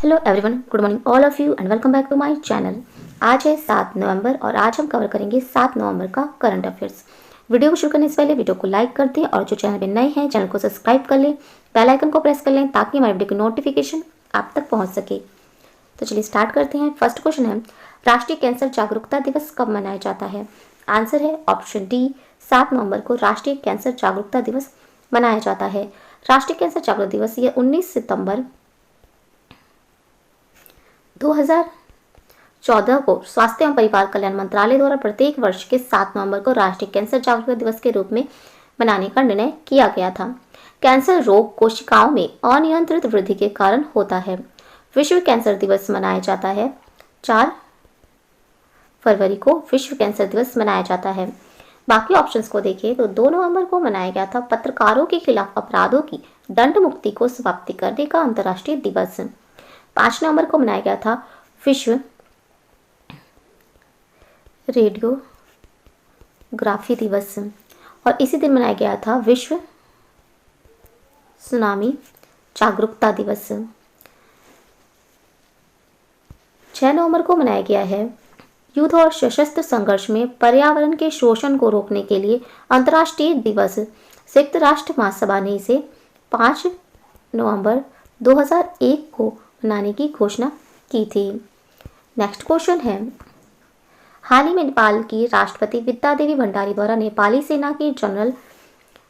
Hello everyone, good morning all of you and welcome back to my channel. आज है 7 नवंबर और आज हम कवर करेंगे 7 नवंबर का करंट अफेयर्स। वीडियो को शुरू करने से पहले वीडियो को लाइक कर दें और जो चैनल पे नए हैं चैनल को सब्सक्राइब कर लें, बेल आइकन को प्रेस कर लें ताकि हमारे वीडियो की नोटिफिकेशन आप तक पहुँच सके। तो चलिए स्टार्ट करते हैं। फर्स्ट क्वेश्चन है, राष्ट्रीय कैंसर जागरूकता दिवस कब मनाया जाता है? आंसर है ऑप्शन डी, 7 नवंबर को राष्ट्रीय कैंसर जागरूकता दिवस मनाया जाता है। राष्ट्रीय कैंसर जागरूकता दिवस यह 19 सितंबर 2014 को स्वास्थ्य एवं परिवार कल्याण मंत्रालय द्वारा प्रत्येक वर्ष के 7 नवंबर को राष्ट्रीय कैंसर जागरूकता दिवस के रूप में मनाने का निर्णय किया गया था। कैंसर रोग कोशिकाओं में अनियंत्रित वृद्धि के कारण होता है। विश्व कैंसर दिवस मनाया जाता है 4 फरवरी को विश्व कैंसर दिवस मनाया जाता है। बाकी ऑप्शंस को देखें तो 2 नवंबर को मनाया गया था पत्रकारों के खिलाफ अपराधों की दंड मुक्ति को समाप्ति करने का अंतर्राष्ट्रीय दिवस। 5 नवंबर को मनाया गया था विश्व रेडियोग्राफी दिवस और इसी दिन मनाया गया था विश्व सुनामी जागरूकता दिवस। 6 नवंबर को मनाया गया है युद्ध और सशस्त्र संघर्ष में पर्यावरण के शोषण को रोकने के लिए अंतर्राष्ट्रीय दिवस। संयुक्त राष्ट्र महासभा ने इसे 5 नवंबर 2001 को मनाने की घोषणा की थी। नेक्स्ट क्वेश्चन है, हाल ही में नेपाल की राष्ट्रपति विद्या देवी भंडारी द्वारा नेपाली सेना के जनरल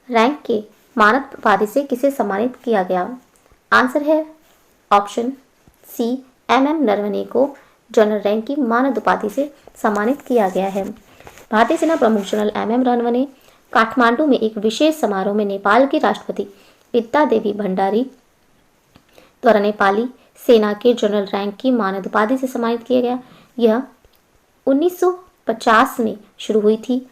रैंक के मानद उपाधि से किसे सम्मानित किया गया? आंसर है ऑप्शन सी, MM नरवणे को जनरल रैंक की मानद उपाधि से सम्मानित किया गया है। भारतीय सेना प्रमुख जनरल MM नरवणे काठमांडू में एक विशेष समारोह में नेपाल की राष्ट्रपति विद्या देवी भंडारी द्वारा नेपाली सेना के जनरल रैंक की मानद उपाधि से सम्मानित किया गया। यह 1950 में शुरू हुई थी।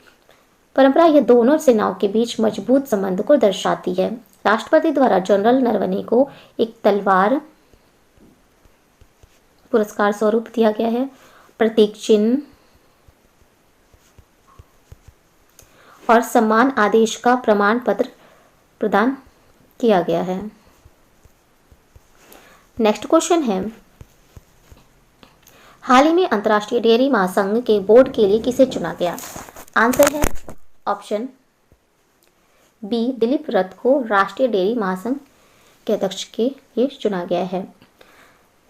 परंपरा यह दोनों सेनाओं के बीच मजबूत संबंध को दर्शाती है। राष्ट्रपति द्वारा जनरल नरवणे को एक तलवार पुरस्कार स्वरूप दिया गया है, प्रतीक चिन्ह और सम्मान आदेश का प्रमाण पत्र प्रदान किया गया है। नेक्स्ट क्वेश्चन है, हाल ही में अंतर्राष्ट्रीय डेयरी महासंघ के बोर्ड के लिए किसे चुना गया? आंसर है ऑप्शन बी, दिलीप रथ को राष्ट्रीय डेयरी महासंघ के अध्यक्ष के लिए चुना गया है।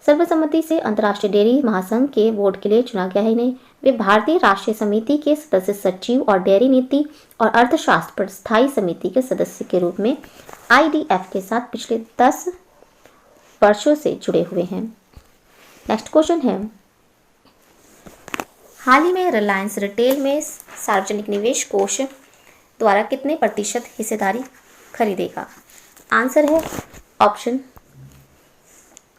सर्वसम्मति से अंतर्राष्ट्रीय डेयरी महासंघ के बोर्ड के लिए चुना गया है इन्हें। वे भारतीय राष्ट्रीय समिति के सदस्य सचिव और डेयरी नीति और अर्थशास्त्र पर स्थायी समिति के सदस्य के रूप में IDF के साथ पिछले 10 वर्षों से जुड़े हुए हैं। नेक्स्ट क्वेश्चन है, हाल ही में रिलायंस रिटेल में सार्वजनिक निवेश कोष द्वारा कितने प्रतिशत हिस्सेदारी खरीदेगा? आंसर है ऑप्शन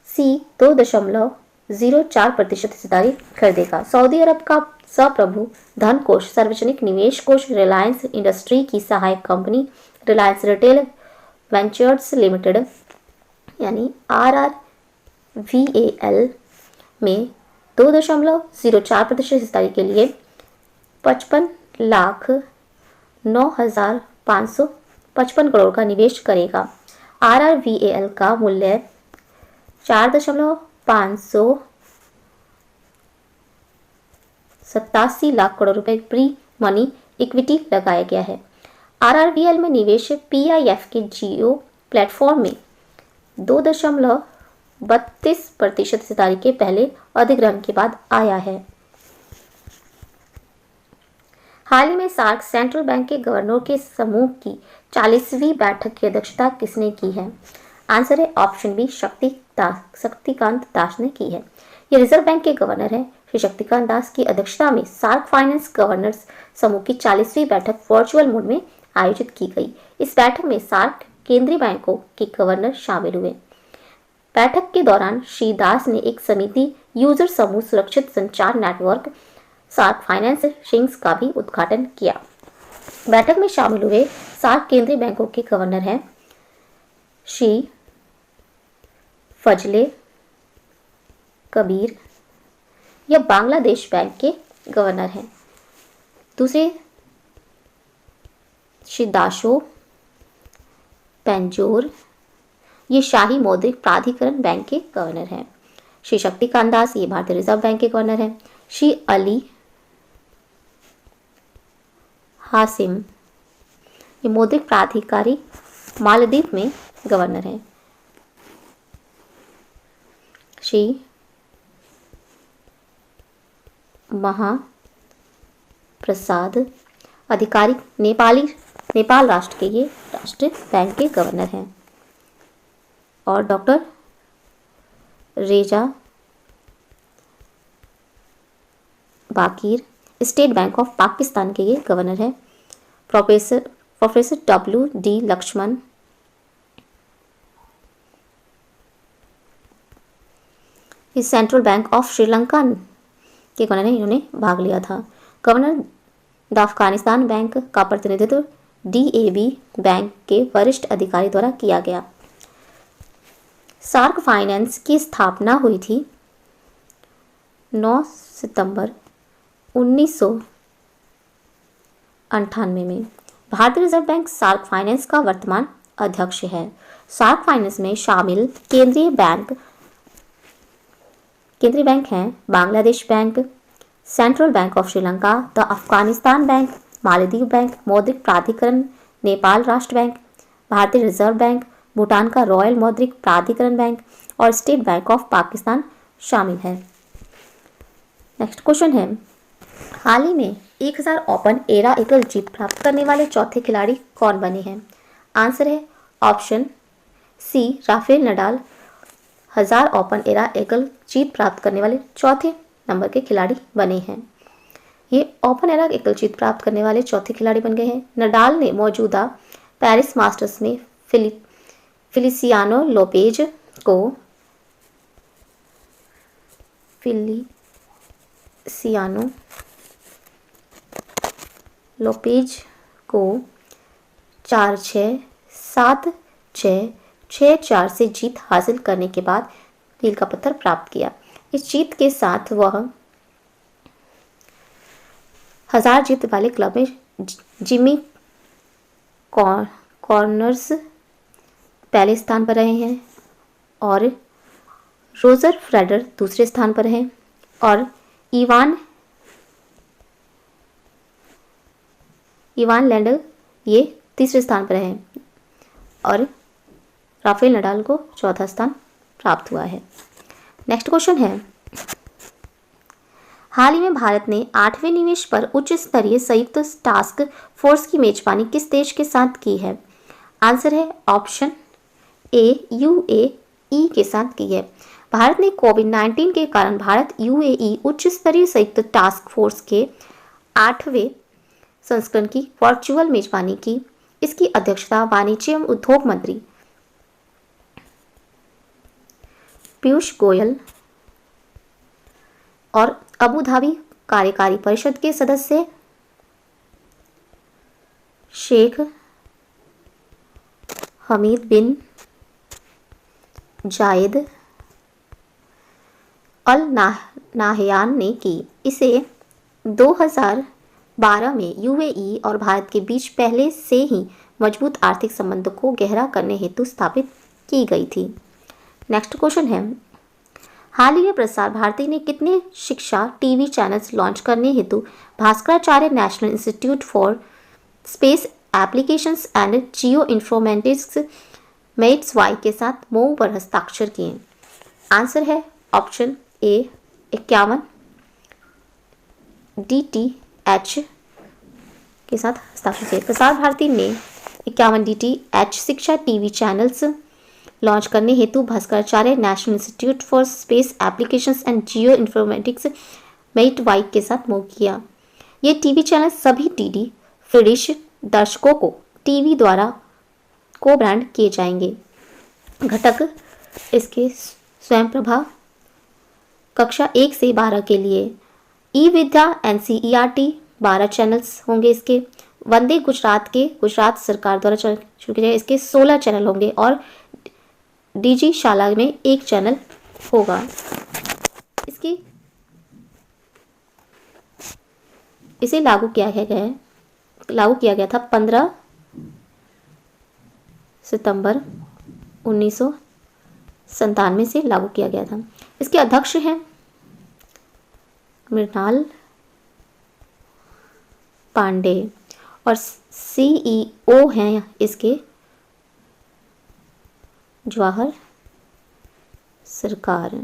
सी, 2.04% हिस्सेदारी खरीदेगा। सऊदी अरब का सप्रभु धन कोष सार्वजनिक निवेश कोष रिलायंस इंडस्ट्री की सहायक company Reliance retail ventures limited यानी RRVAL में 2.04% हिस्सेदारी के लिए 55,09,555 करोड़ का निवेश करेगा। RRVAL का मूल्य 4,587 लाख करोड़ रुपए प्री मनी इक्विटी लगाया गया है। RRVAL में निवेश PIF के जियो प्लेटफॉर्म में 2.32% हिस्सेदारी के पहले अधिग्रहण के बाद आया है। हाल ही में सार्क सेंट्रल बैंक के गवर्नरों के समूह की 40वीं बैठक की अध्यक्षता किसने की है? आंसर है ऑप्शन बी, शक्तिकांत दास ने की है। ये रिजर्व बैंक के गवर्नर हैं। श्री शक्तिकांत दास की अध्यक्षता में सार्क फाइनेंस गवर्नर्स समूह की 40वीं बैठक वर्चुअल मोड में आयोजित की गई। इस बैठक में सार्क केंद्रीय बैंकों के गवर्नर शामिल हुए। बैठक के दौरान श्री दास ने एक समिति यूजर समूह सुरक्षित संचार नेटवर्क सार्क फाइनेंस शिंग्स का भी उद्घाटन किया। बैठक में शामिल हुए सार्क केंद्रीय बैंकों के गवर्नर हैं श्री फजले कबीर, यह बांग्लादेश बैंक के गवर्नर हैं। दूसरे श्री दाशो पेंजोर, ये शाही मौद्रिक प्राधिकरण बैंक के गवर्नर हैं। श्री शक्तिकांत दास, ये भारतीय रिजर्व बैंक के गवर्नर हैं। श्री अली हासिम, ये मौद्रिक प्राधिकारी मालदीव में गवर्नर हैं। श्री महाप्रसाद अधिकारी, नेपाल राष्ट्र के ये राष्ट्रीय बैंक के गवर्नर हैं। और डॉक्टर रेजा बाकीर, स्टेट बैंक ऑफ पाकिस्तान के ये गवर्नर हैं। Professor W.D. लक्ष्मण, इस सेंट्रल बैंक ऑफ श्रीलंका के गवर्नर ने इन्होंने भाग लिया था। गवर्नर द अफगानिस्तान बैंक का प्रतिनिधित्व DAB बैंक के वरिष्ठ अधिकारी द्वारा किया गया। सार्क फाइनेंस की स्थापना हुई थी 9 सितंबर 1998 में। भारतीय रिजर्व बैंक सार्क फाइनेंस का वर्तमान अध्यक्ष है। सार्क फाइनेंस में शामिल केंद्रीय बैंक हैं Bangladesh bank, central bank of Sri Lanka, the Afghanistan bank, Maldives bank, मौद्रिक प्राधिकरण नेपाल राष्ट्र बैंक, भारतीय रिजर्व बैंक, भूटान का रॉयल मौद्रिक प्राधिकरण बैंक और स्टेट बैंक ऑफ पाकिस्तान शामिल है। नेक्स्ट क्वेश्चन है, हाल ही में 1000 ओपन एरा एकल जीत प्राप्त करने वाले चौथे खिलाड़ी कौन बने हैं? आंसर है option C, Rafael Nadal 1000 open era एकल जीत प्राप्त करने वाले चौथे नंबर के खिलाड़ी बने हैं। ये ओपन एरा एकल जीत प्राप्त करने वाले चौथे खिलाड़ी बन गए हैं। नडाल ने मौजूदा पेरिस मास्टर्स में फिलिसियानो लोपेज को 4-6, 7-6, 6-4 से जीत हासिल करने के बाद मील का पत्थर प्राप्त किया। इस जीत के साथ वह 1000 जीत वाले क्लब में जिमी कॉर्नर्स पहले स्थान पर रहे हैं और रोजर फ्रेडर दूसरे स्थान पर हैं और इवान लैंडल ये तीसरे स्थान पर हैं और राफेल नडाल को चौथा स्थान प्राप्त हुआ है। नेक्स्ट क्वेश्चन है, हाल ही में भारत ने 8वें निवेश पर उच्च स्तरीय संयुक्त टास्क फोर्स की मेजबानी किस देश के साथ की है? आंसर है ऑप्शन ए, UAE के साथ की है। भारत ने कोविड-19 के कारण भारत UAE उच्च स्तरीय संयुक्त टास्क फोर्स के 8वें संस्करण की वर्चुअल मेजबानी की। इसकी अध्यक्षता वाणिज्य एवं उद्योग मंत्री पीयूष गोयल और अबू धाबी कार्यकारी परिषद के सदस्य शेख हमीद बिन जायद अल नाहयान ने की। इसे 2012 में UAE और भारत के बीच पहले से ही मजबूत आर्थिक संबंधों को गहरा करने हेतु स्थापित की गई थी। नेक्स्ट क्वेश्चन है, हाल ही में प्रसार भारती ने कितने शिक्षा टीवी चैनल्स लॉन्च करने हेतु Bhaskaracharya national institute for space applications and geo informatics MEITS-Y के साथ MOU पर हस्ताक्षर किए? आंसर है ऑप्शन ए, 51 DTH के साथ हस्ताक्षर किए। प्रसार भारती ने 51 DTH शिक्षा टीवी चैनल्स लॉन्च करने हेतु Bhaskaracharya national institute for space applications and geo informatics MEITS-Y के साथ MOU किया। ये टीवी चैनल सभी DD फ्री डिश दर्शकों को टीवी द्वारा को ब्रांड किए जाएंगे। घटक इसके स्वयं प्रभा कक्षा 1 से 12 के लिए, ई विद्या NCERT 12 चैनल्स होंगे इसके। वंदे गुजरात के गुजरात सरकार द्वारा शुरू किए गए इसके 16 चैनल होंगे और DG शाला में 1 चैनल होगा। इसे लागू किया गया था 15 सितंबर 1993 97 से लागू किया गया था। इसके अध्यक्ष हैं मृणाल पांडे और CEO हैं इसके जवाहर सरकार।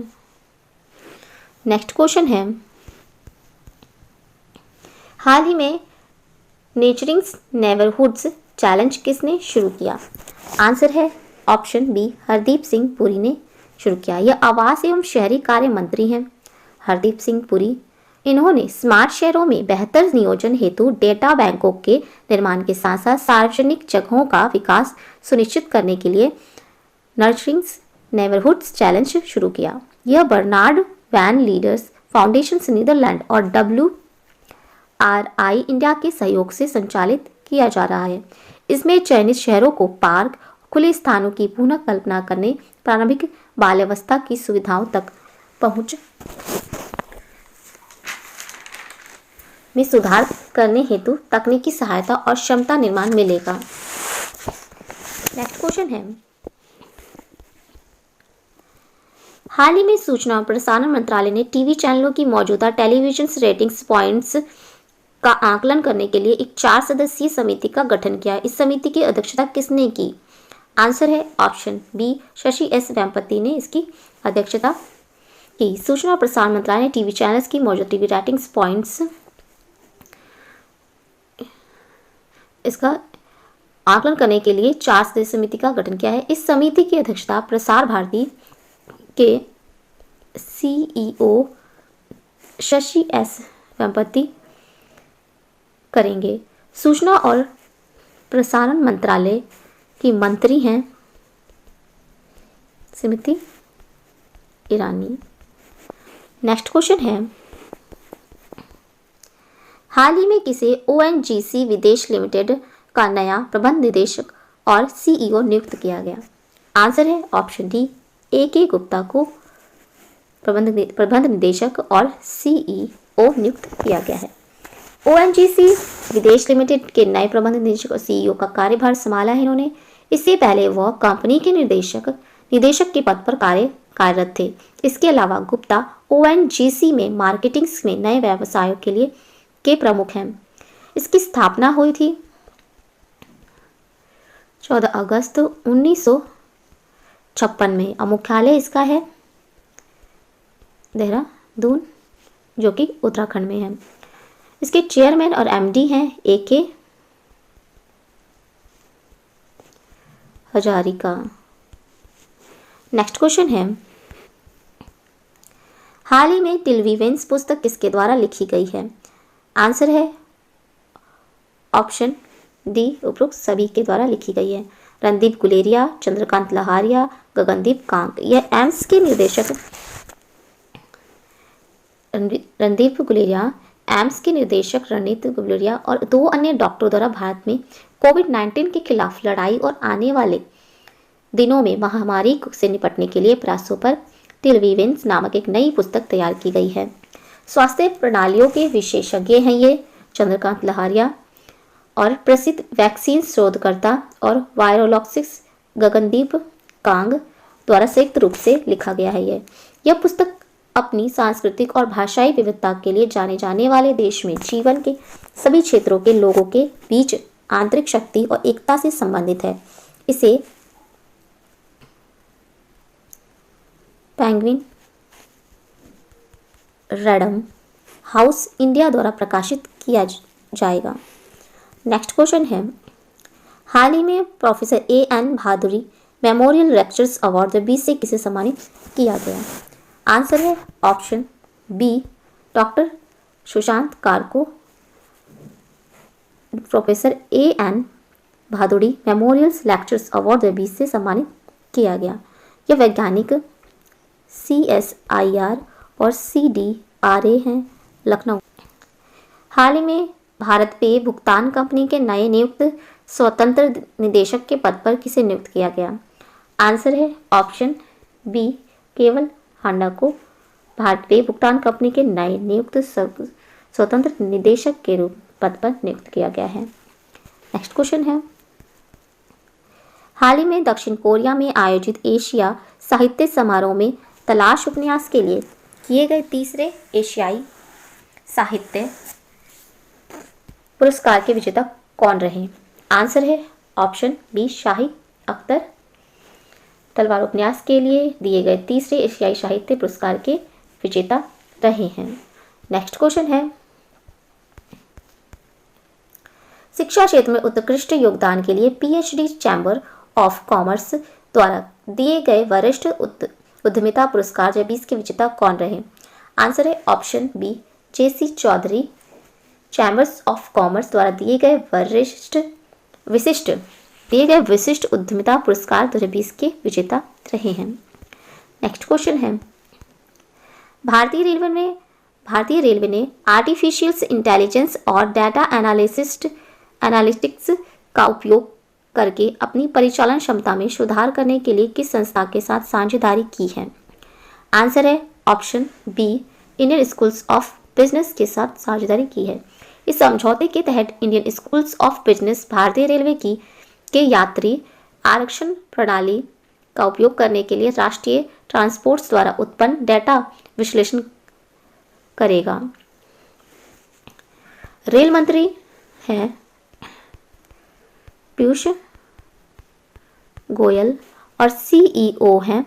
नेक्स्ट क्वेश्चन है, हाल ही में नेचरिंग नेबरहुड्स चैलेंज किसने शुरू किया? आंसर है ऑप्शन बी, हरदीप सिंह पुरी ने शुरू किया। यह आवास एवं शहरी कार्य मंत्री हैं हरदीप सिंह पुरी। इन्होंने स्मार्ट शहरों में बेहतर नियोजन हेतु डेटा बैंकों के निर्माण के साथ साथ सार्वजनिक जगहों का विकास सुनिश्चित करने के लिए नर्चरिंग नेबरहुड्स चैलेंज शुरू किया। यह बर्नार्ड वैन लीडर्स फाउंडेशन नीदरलैंड और WRI इंडिया के सहयोग से संचालित किया जा रहा है। इसमें चयनित शहरों को पार्क, खुले स्थानों की पुनः कल्पना करने, प्रारंभिक बाल्यावस्था की सुविधाओं तक पहुंच में सुधार करने हेतु तकनीकी सहायता और क्षमता निर्माण मिलेगा। नेक्स्ट क्वेश्चन है, हाल ही में सूचना और प्रसारण मंत्रालय ने टीवी चैनलों की मौजूदा टेलीविजन रेटिंग्स पॉइंट्स का आकलन करने के लिए एक 4 सदस्यीय समिति का गठन किया। इस समिति की अध्यक्षता किसने की? आंसर है option B, Shashi S Vempati ने इसकी अध्यक्षता की। सूचना और प्रसारण मंत्रालय ने टीवी चैनल्स की मौजूदा टीवी रेटिंग्स पॉइंट्स इसका आकलन करने के लिए 4 सदस्यीय समिति का गठन किया है। इस समिति की अध्यक्षता प्रसार भारती के CEO शशि एस वेम्पति करेंगे। सूचना और प्रसारण मंत्रालय की मंत्री हैं स्मृति ईरानी। नेक्स्ट क्वेश्चन है, हाल ही में किसे ONGC विदेश लिमिटेड का नया प्रबंध निदेशक और CEO नियुक्त किया गया? आंसर है ऑप्शन डी, AK गुप्ता को प्रबंध निदेशक और CEO नियुक्त किया गया है। ONGC विदेश लिमिटेड के नए प्रबंध निदेशक और CEO का कार्यभार संभाला है इन्होंने। इससे पहले वह कंपनी के निदेशक के पद पर कार्यरत थे। इसके अलावा गुप्ता ONGC में मार्केटिंग में नए व्यवसायों के प्रमुख हैं। इसकी स्थापना हुई थी 14 अगस्त 1956 में और मुख्यालय इसका है देहरादून जो कि उत्तराखंड में है। इसके चेयरमैन और MD हैं AK हजारिका। नेक्स्ट क्वेश्चन है, हाल ही में टिलवीवेंस पुस्तक किसके द्वारा लिखी गई है? आंसर है ऑप्शन डी, उपरोक्त सभी के द्वारा लिखी गई है। रणदीप गुलेरिया, चंद्रकांत लहारिया, गगनदीप कांग। यह एम्स के निर्देशक रणदीप गुलेरिया, एम्स के निर्देशक रणदीप गुलेरिया और 2 अन्य डॉक्टरों द्वारा भारत में कोविड-19 के खिलाफ लड़ाई और आने वाले दिनों में महामारी से निपटने के लिए प्रयासों पर टिलवीवेंस नामक एक नई पुस्तक तैयार की गई है। स्वास्थ्य प्रणालियों के विशेषज्ञ हैं ये चंद्रकांत लहारिया और प्रसिद्ध वैक्सीन शोधकर्ता और वायरोलॉजिस्ट गगनदीप कांग द्वारा संयुक्त रूप से लिखा गया है। यह पुस्तक अपनी सांस्कृतिक और भाषाई विविधता के लिए जाने जाने वाले देश में जीवन के सभी क्षेत्रों के लोगों के बीच आंतरिक शक्ति और एकता से संबंधित है। इसे पेंगुइन रैंडम हाउस इंडिया द्वारा प्रकाशित किया जाएगा। नेक्स्ट क्वेश्चन है, हाल ही में professor AN Bhaduri memorial lectures award 2020 से किसे सम्मानित किया गया? आंसर है option B, doctor Sushant Kar को professor AN Bhaduri memorial lectures award 2020 से सम्मानित किया गया। यह वैज्ञानिक CSIR और CDRA हैं लखनऊ। हाल ही में भारत पे भुगतान कंपनी के नए नियुक्त स्वतंत्र निदेशक के पद पर किसे नियुक्त किया गया? आंसर है ऑप्शन बी, केवल हांडा को भारत पे भुगतान कंपनी के नए नियुक्त स्वतंत्र निदेशक के रूप पद पर नियुक्त किया गया है। नेक्स्ट क्वेश्चन है, हाल ही में दक्षिण कोरिया में आयोजित एशिया साहित्य समारोह में तलाश उपन्यास के लिए किए गए तीसरे एशियाई साहित्य पुरस्कार के विजेता कौन रहे? आंसर है ऑप्शन बी शाहिद अख्तर। तलवार उपन्यास के लिए दिए गए तीसरे एशियाई साहित्य पुरस्कार के विजेता रहे हैं। नेक्स्ट क्वेश्चन है, शिक्षा क्षेत्र में उत्कृष्ट योगदान के लिए पीएचडी चैम्बर ऑफ कॉमर्स द्वारा दिए गए वरिष्ठ उद्यमिता पुरस्कार 2020 के विजेता कौन रहे? आंसर है option B JC Chaudhary. Chambers of commerce द्वारा दिए गए विशिष्ट उद्यमिता पुरस्कार 2020 के विजेता रहे हैं। नेक्स्ट क्वेश्चन है, भारतीय रेलवे ने आर्टिफिशियल इंटेलिजेंस और डाटा एनालिटिक्स का उपयोग करके अपनी परिचालन क्षमता में सुधार करने के लिए किस संस्था के साथ साझेदारी की है? आंसर है option B Indian schools of business के साथ साझेदारी की है। इस समझौते के तहत इंडियन स्कूल्स ऑफ बिजनेस भारतीय रेलवे के यात्री आरक्षण प्रणाली का उपयोग करने के लिए राष्ट्रीय ट्रांसपोर्ट्स द्वारा उत्पन्न डेटा विश्लेषण करेगा। रेल मंत्री हैं पीयूष गोयल और सीईओ हैं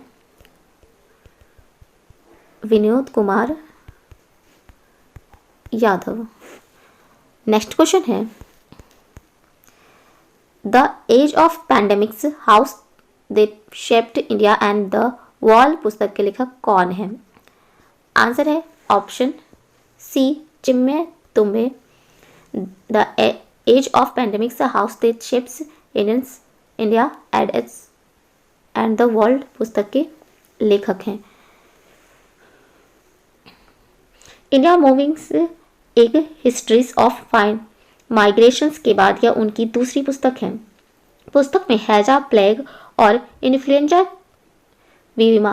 विनोद कुमार यादव। नेक्स्ट क्वेश्चन है, the age of pandemics house that shaped India and the world पुस्तक के लेखक कौन है? आंसर है option C Chinmay Tumbe. The age of pandemics house that shapes India and the world पुस्तक के लेखक हैं। इंडिया मूविंग्स एक हिस्ट्रीज ऑफ माइग्रेशंस के बाद यह उनकी दूसरी पुस्तक है। पुस्तक में हैजा, प्लेग और इन्फ्लुएंजा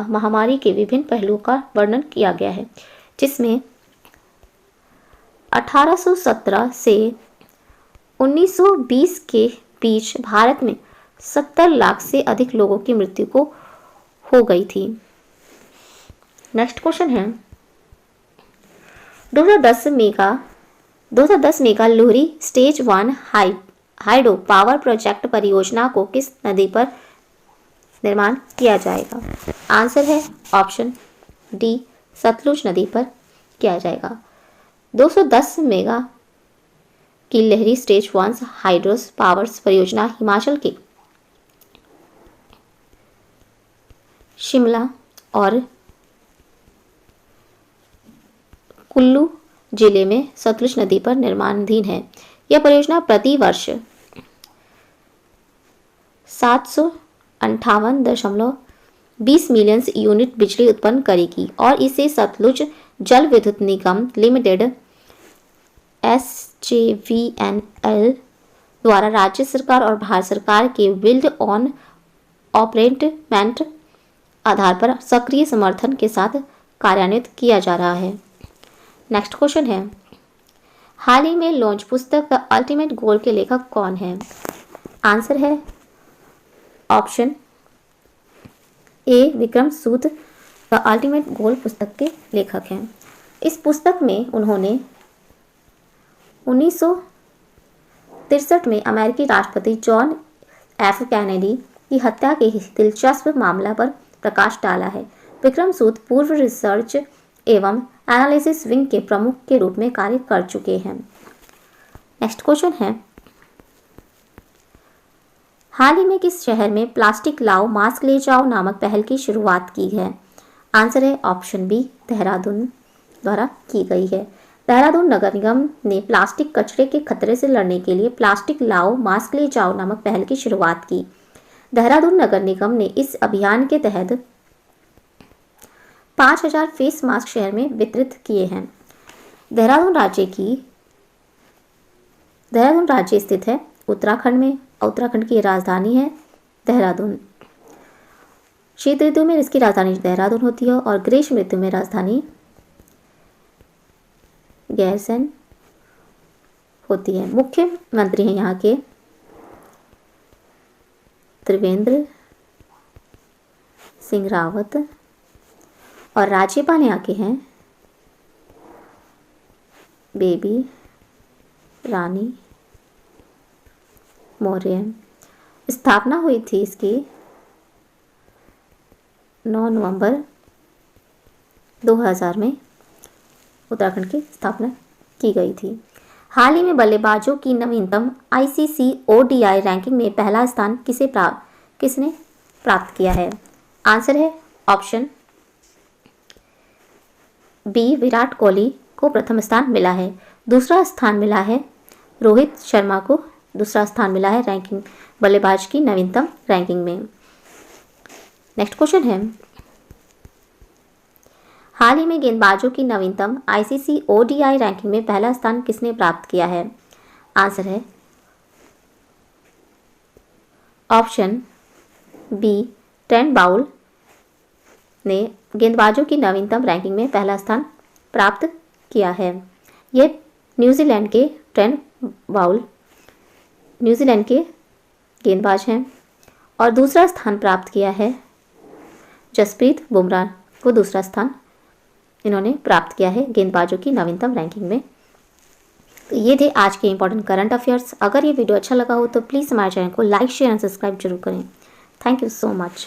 महामारी के विभिन्न पहलुओं का वर्णन किया गया है, जिसमें 1817 से 1920 के बीच भारत में 70 लाख से अधिक लोगों की मृत्यु हो गई थी। नेक्स्ट क्वेश्चन है, 2010 mega Lohri stage 1 hydro power project परियोजना को किस नदी पर निर्माण किया जाएगा? आंसर है ऑप्शन डी सतलुज नदी पर किया जाएगा। 210 मेगा की लहरी स्टेज 1 हाइड्रो पावर परियोजना हिमाचल के शिमला और कुल्लू जिले में सतलुज नदी पर निर्माणाधीन है। यह परियोजना प्रति वर्ष 758.20 मिलियन यूनिट बिजली उत्पन्न करेगी और इसे सतलुज जल विद्युत निगम लिमिटेड SJVNL द्वारा राज्य सरकार और भारत सरकार के बिल्ड ऑन ऑपरेटमेंट आधार पर सक्रिय समर्थन के साथ कार्यान्वित किया जा रहा है। नेक्स्ट क्वेश्चन है, हाल ही में लॉन्च पुस्तक द अल्टीमेट गोल के लेखक कौन है? आंसर है option A Vikram Sood the ultimate goal पुस्तक के लेखक हैं। इस पुस्तक में उन्होंने 1963 में अमेरिकी राष्ट्रपति जॉन एफ कैनेडी की हत्या के दिलचस्प मामला पर प्रकाश डाला है। विक्रम सूद पूर्व रिसर्च एवं एनालिसिस विंग के प्रमुख के रूप में कार्य कर चुके हैं। नेक्स्ट क्वेश्चन है, हाल ही में किस शहर में प्लास्टिक लाओ मास्क ले जाओ नामक पहल की शुरुआत की है? आंसर है ऑप्शन बी देहरादून द्वारा की गई है। देहरादून नगर निगम ने प्लास्टिक कचरे के खतरे से लड़ने के लिए प्लास्टिक लाओ मास्क ले जाओ नामक पहल की शुरुआत की। देहरादून नगर निगम ने इस अभियान के तहत 5000 फेस मास्क शहर में वितरित किए हैं। देहरादून राज्य स्थित है उत्तराखंड में। उत्तराखंड की राजधानी है देहरादून। शीत ऋतु में इसकी राजधानी देहरादून होती है और ग्रीष्म ऋतु में राजधानी गैरसैंण होती है। मुख्यमंत्री हैं यहाँ के त्रिवेंद्र सिंह रावत। और राज्यपाल यहाँ के हैं बेबी रानी मौर्य। स्थापना हुई थी इसकी 9 नवंबर 2000 में उत्तराखंड की स्थापना की गई थी। हाल ही में बल्लेबाजों की नवीनतम आईसीसी ओडीआई रैंकिंग में पहला स्थान किसने प्राप्त किया है? आंसर है ऑप्शन बी, विराट कोहली को प्रथम स्थान मिला है। दूसरा स्थान मिला है रोहित शर्मा को, दूसरा स्थान मिला है रैंकिंग बल्लेबाज की नवीनतम रैंकिंग में। नेक्स्ट क्वेश्चन है, हाल ही में गेंदबाजों की नवीनतम आईसीसी ओडीआई रैंकिंग में पहला स्थान किसने प्राप्त किया है? आंसर है ऑप्शन बी, ट्रेंट बाउल ने गेंदबाजों की नवीनतम रैंकिंग में पहला स्थान प्राप्त किया है। ये न्यूजीलैंड के ट्रेंट बाउल न्यूजीलैंड के गेंदबाज हैं। और दूसरा स्थान प्राप्त किया है जसप्रीत बुमराह को, दूसरा स्थान इन्होंने प्राप्त किया है गेंदबाजों की नवीनतम रैंकिंग में। तो ये थे आज के इंपॉर्टेंट करंट अफेयर्स। अगर ये वीडियो अच्छा लगा हो तो प्लीज़ हमारे चैनल को लाइक शेयर एंड सब्सक्राइब जरूर करें। Thank you so much.